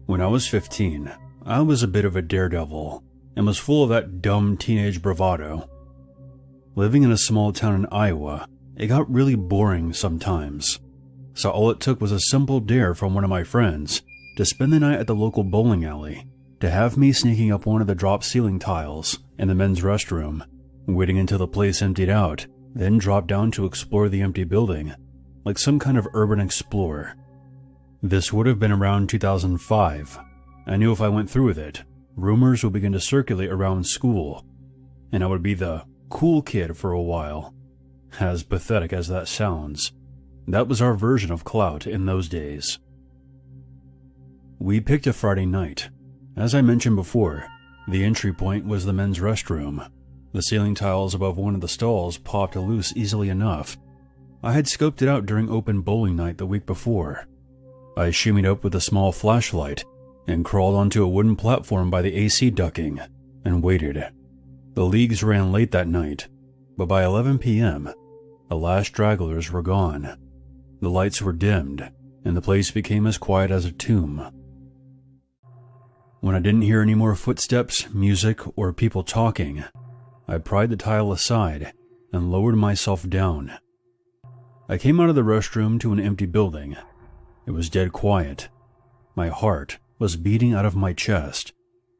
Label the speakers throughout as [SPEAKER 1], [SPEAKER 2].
[SPEAKER 1] When I was 15, I was a bit of a daredevil and was full of that dumb teenage bravado. Living in a small town in Iowa, it got really boring sometimes, so all it took was a simple dare from one of my friends to spend the night at the local bowling alley, to have me sneaking up one of the drop ceiling tiles in the men's restroom, waiting until the place emptied out, then drop down to explore the empty building, like some kind of urban explorer. This would have been around 2005. I knew if I went through with it, rumors would begin to circulate around school, and I would be the cool kid for a while. As pathetic as that sounds, that was our version of clout in those days. We picked a Friday night. As I mentioned before, the entry point was the men's restroom. The ceiling tiles above one of the stalls popped loose easily enough. I had scoped it out during open bowling night the week before. I shimmied up with a small flashlight and crawled onto a wooden platform by the AC ducting and waited. The leagues ran late that night, but by 11 p.m., the last stragglers were gone. The lights were dimmed, and the place became as quiet as a tomb. When I didn't hear any more footsteps, music, or people talking, I pried the tile aside and lowered myself down. I came out of the restroom to an empty building. It was dead quiet. My heart was beating out of my chest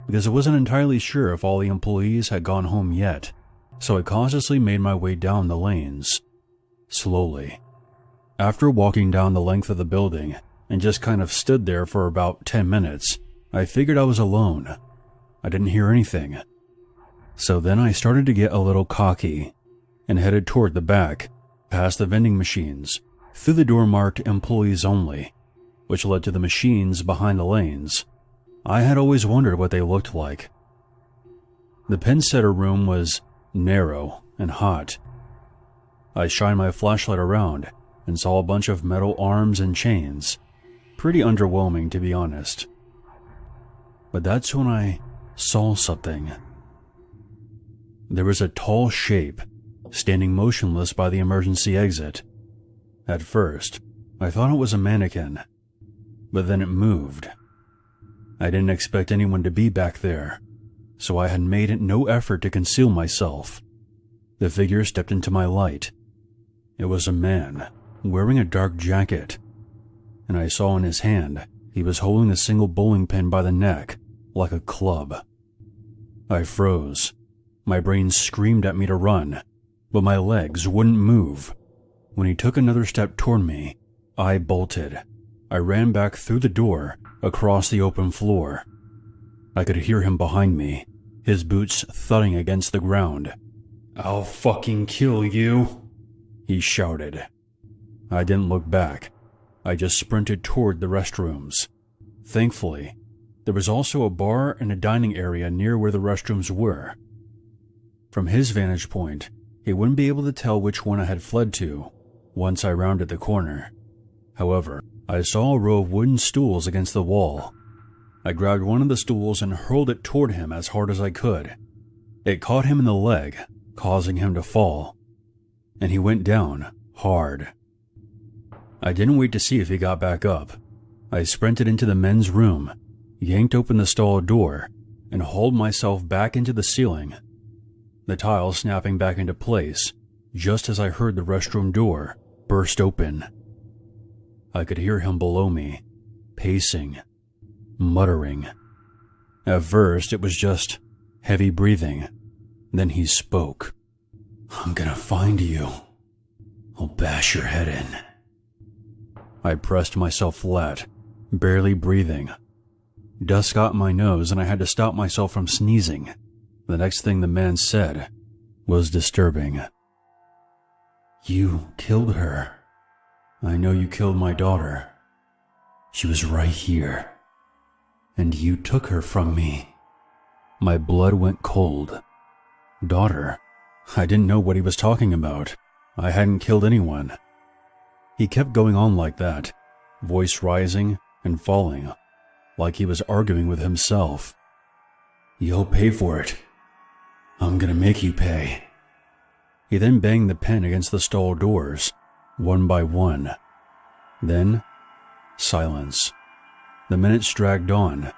[SPEAKER 1] because I wasn't entirely sure if all the employees had gone home yet, so I cautiously made my way down the lanes. Slowly. After walking down the length of the building and just kind of stood there for about 10 minutes, I figured I was alone. I didn't hear anything. So then I started to get a little cocky and headed toward the back, past the vending machines, through the door marked employees only, which led to the machines behind the lanes. I had always wondered what they looked like. The pin setter room was narrow and hot. I shined my flashlight around and saw a bunch of metal arms and chains. Pretty underwhelming, to be honest. But that's when I saw something. There was a tall shape standing motionless by the emergency exit. At first, I thought it was a mannequin, but then it moved. I didn't expect anyone to be back there, so I had made no effort to conceal myself. The figure stepped into my light. It was a man, wearing a dark jacket, and I saw in his hand he was holding a single bowling pin by the neck, like a club. I froze. My brain screamed at me to run, but my legs wouldn't move. When he took another step toward me, I bolted. I ran back through the door, across the open floor. I could hear him behind me, his boots thudding against the ground. "I'll fucking kill you," he shouted. I didn't look back. I just sprinted toward the restrooms. Thankfully, there was also a bar and a dining area near where the restrooms were. From his vantage point, he wouldn't be able to tell which one I had fled to once I rounded the corner. However, I saw a row of wooden stools against the wall. I grabbed one of the stools and hurled it toward him as hard as I could. It caught him in the leg, causing him to fall, and he went down hard. I didn't wait to see if he got back up. I sprinted into the men's room, yanked open the stall door, and hauled myself back into the ceiling, the tile snapping back into place just as I heard the restroom door burst open. I could hear him below me, pacing, muttering. At first, it was just heavy breathing. Then he spoke. "I'm gonna find you. I'll bash your head in." I pressed myself flat, barely breathing. Dust got in my nose and I had to stop myself from sneezing. The next thing the man said was disturbing. "You killed her. I know you killed my daughter. She was right here. And you took her from me." My blood went cold. Daughter? I didn't know what he was talking about. I hadn't killed anyone. He kept going on like that, voice rising and falling, like he was arguing with himself. "You'll pay for it. I'm gonna make you pay." He then banged the pen against the stall doors, one by one. Then, silence. The minutes dragged on.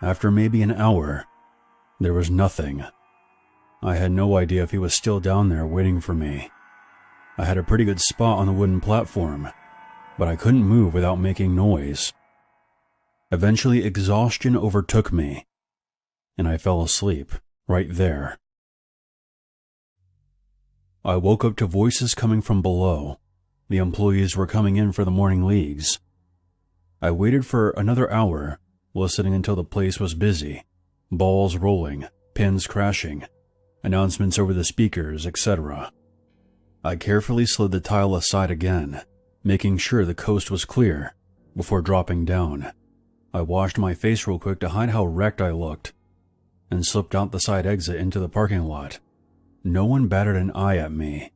[SPEAKER 1] After maybe an hour, there was nothing. I had no idea if he was still down there waiting for me. I had a pretty good spot on the wooden platform, but I couldn't move without making noise. Eventually, exhaustion overtook me, and I fell asleep right there. I woke up to voices coming from below. The employees were coming in for the morning leagues. I waited for another hour, listening until the place was busy, balls rolling, pins crashing, announcements over the speakers, etc. I carefully slid the tile aside again, making sure the coast was clear, before dropping down. I washed my face real quick to hide how wrecked I looked, and slipped out the side exit into the parking lot. No one batted an eye at me.